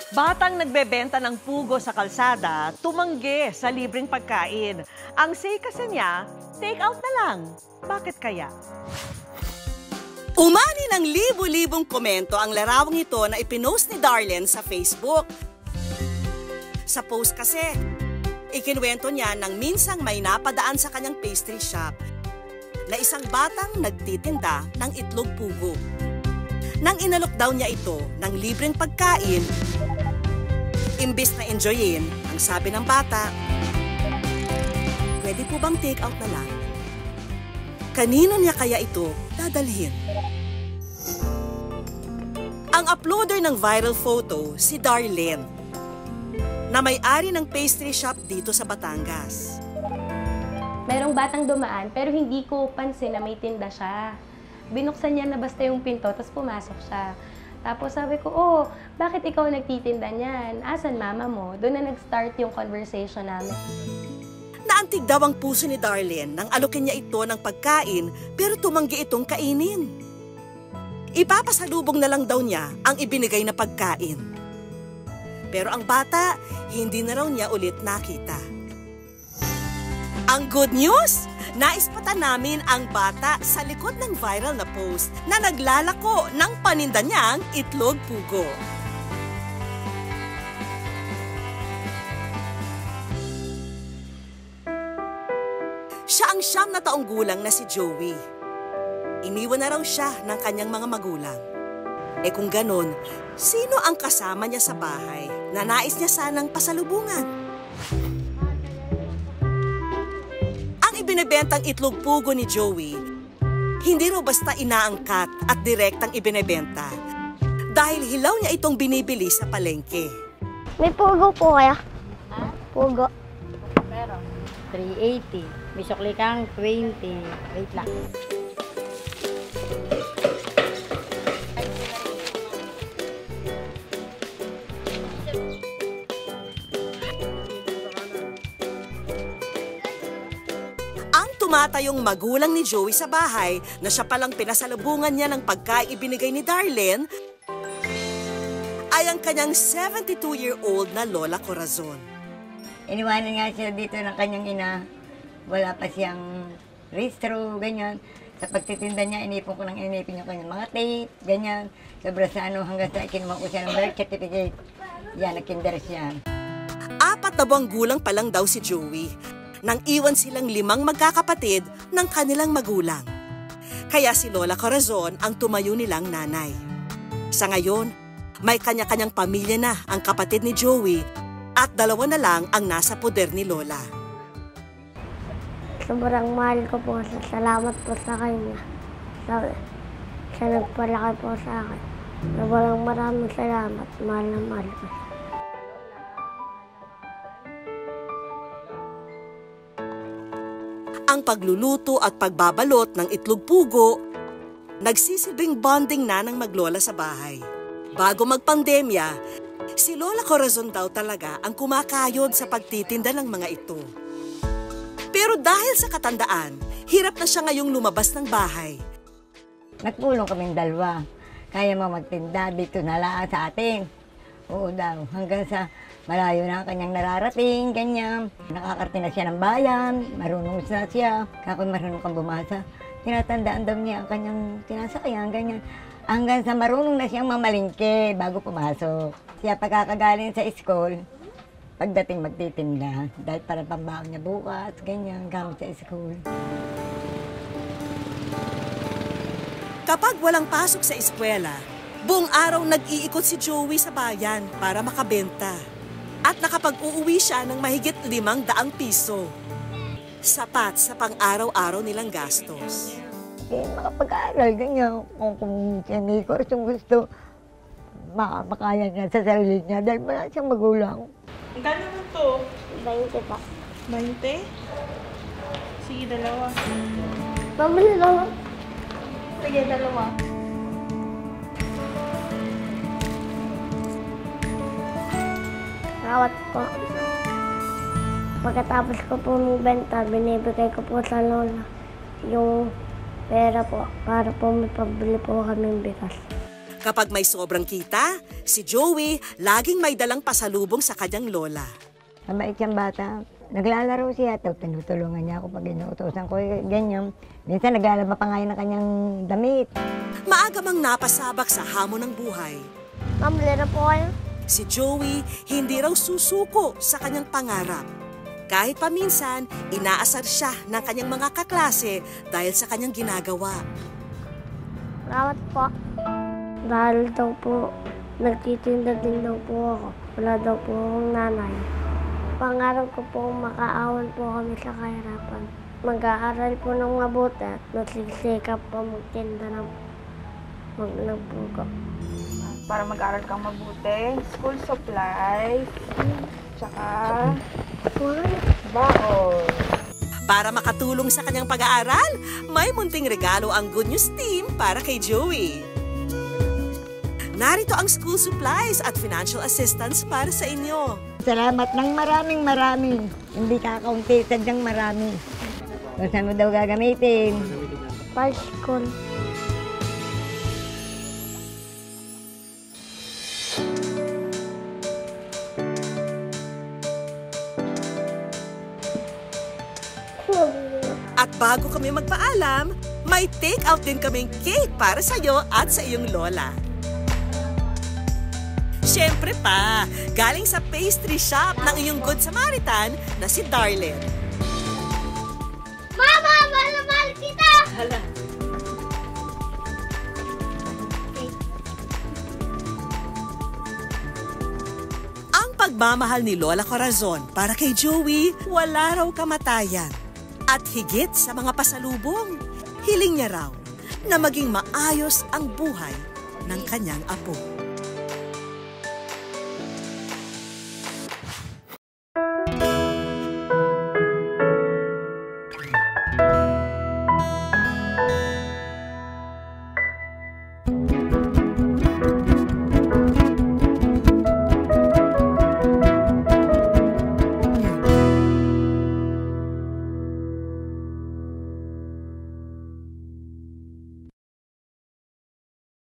Batang nagbebenta ng pugo sa kalsada, tumanggi sa libreng pagkain. Ang say kasi niya, take out na lang. Bakit kaya? Umani ng libu-libong komento ang larawang ito na ipinost ni Darlene sa Facebook. Sa post kasi, ikinuwento niya nang minsang may napadaan sa kanyang pastry shop na isang batang nagtitinda ng itlog pugo. Nang inalok daw niya ito ng libreng pagkain, imbis na enjoyin, ang sabi ng bata, pwede po bang take out na lang? Kanino niya kaya ito dadalhin? Ang uploader ng viral photo, si Darlene, na may-ari ng pastry shop dito sa Batangas. Merong batang dumaan pero hindi ko pansin na may tinda siya. Binuksan niya na basta yung pinto, tapos pumasok siya. Tapos sabi ko, oh, bakit ikaw nagtitinda niyan? Asan mama mo? Doon na nag-start yung conversation namin. Naantig daw ang puso ni Darlene nang alokin niya ito ng pagkain pero tumanggi itong kainin. Ipapasalubong na lang daw niya ang ibinigay na pagkain. Pero ang bata, hindi na raw niya ulit nakita. Ang good news! Naispata namin ang bata sa likod ng viral na post na naglalako ng paninda niyang itlog pugo. Siya ang 9 na taong gulang na si Joey. Iniwan na raw siya ng kanyang mga magulang. E kung ganon, sino ang kasama niya sa bahay na nais niya sanang pasalubungan? Ibinebentang itlog pugo ni Joey, hindi raw basta inaangkat at direktang ibinebenta dahil hilaw niya itong binibili sa palengke. May pugo po kaya? Ha? Pugo. Pero, 380. May sukli kang 20. Wait lang. Tumatayong magulang ni Joey sa bahay na siya palang pinasalubungan niya ng pagkain ibinigay ni Darlene ay ang kanyang 72-year-old na Lola Corazon. Iniwanan nga siya dito ng kanyang ina. Wala pa siyang restro, ganyan. Sa pagtitinda niya, inipon ko ng inipin yung kanyang mga tape, ganyan. Sobra sa hanggang sa kinuha ko siya ng birth certificate. Yan, nag-kinder siya. 4 na buwang gulang pa lang daw si Joey nang iwan silang 5 magkakapatid ng kanilang magulang. Kaya si Lola Corazon ang tumayo nilang nanay. Sa ngayon, may kanya-kanyang pamilya na ang kapatid ni Joey at 2 na lang ang nasa poder ni Lola. Sobrang mahal ko po. Salamat po sa kanya. Siya nagpalaki po sa akin. Maraming salamat. Mahal na mahal ko. Ang pagluluto at pagbabalot ng itlog pugo, nagsisilbing bonding na ng maglola sa bahay. Bago magpandemya, si Lola Corazon daw talaga ang kumakayod sa pagtitinda ng mga ito. Pero dahil sa katandaan, hirap na siya ngayong lumabas ng bahay. Nagpulong kaming 2. Kaya mo magtinda dito na lang sa atin. Oo daw, hanggang sa malayo na kanyang nararating, ganyan. Nakakarating na siya ng bayan, marunong na siya. Kako marunong kang bumasa. Tinatandaan daw niya ang kanyang tinasakyan, ganyan. Hanggang sa marunong na siyang mamalingke bago pumasok. Siya pagkakagaling sa school, pagdating magtitinda. Dahil para pambaon niya bukas, ganyan, gamit sa school. Kapag walang pasok sa eskwela, buong araw nag-iikot si Joey sa bayan para makabenta. At nakapag-uuwi siya ng mahigit 500 piso. Sapat sa pang-araw-araw nilang gastos. Makapag-aaral, ganyan. Kung siya may course yung gusto, makakaya niya sa sarili niya dahil wala siyang magulang. Ang gano'n naman to? 20 pa. 20? Sige, 2. Pabili lang. Sige, 2. Rawat po. Pagkatapos ko po magbenta, binibigay ko po sa lola yung pera po para po may pabili po kami bigas. Kapag may sobrang kita, si Joey laging may dalang pasalubong sa kanyang lola. Mabait siyang bata. Naglalaro siya, tinutulungan niya ako pag inuutosan ko, ganyan. Minsan naglalaba pa nga yun ng kanyang damit. Maaga mang napasabak sa hamon ng buhay. Ma'am, lera po kayo? Si Joey hindi raw susuko sa kanyang pangarap. Kahit paminsan, inaasar siya ng kanyang mga kaklase dahil sa kanyang ginagawa. Salamat po. Dahil daw po, nagtitinda din daw po ako. Wala daw po akong nanay. Pangarap ko po makaawan po kami sa kahirapan. Mag-aaral po ng mabuti at nagsisikap po magtinda ng magpugo. Para mag-aral kang mabuti, school supplies, tsaka baon. Para makatulong sa kanyang pag-aaral, may munting regalo ang Good News Team para kay Joey. Narito ang school supplies at financial assistance para sa inyo. Salamat ng maraming. Hindi kakaunti, sadyang marami. Kung saan mo daw gagamitin? Bicycle. At bago kami magpaalam, may take-out din kaming cake para sa iyo at sa iyong lola. Siyempre pa, galing sa pastry shop ng iyong Good Samaritan na si Darlene. Mama, mahal kita! Ang pagmamahal ni Lola Corazon para kay Joey, wala raw kamatayan. At higit sa mga pasalubong, hiling niya raw na maging maayos ang buhay ng kanyang apo.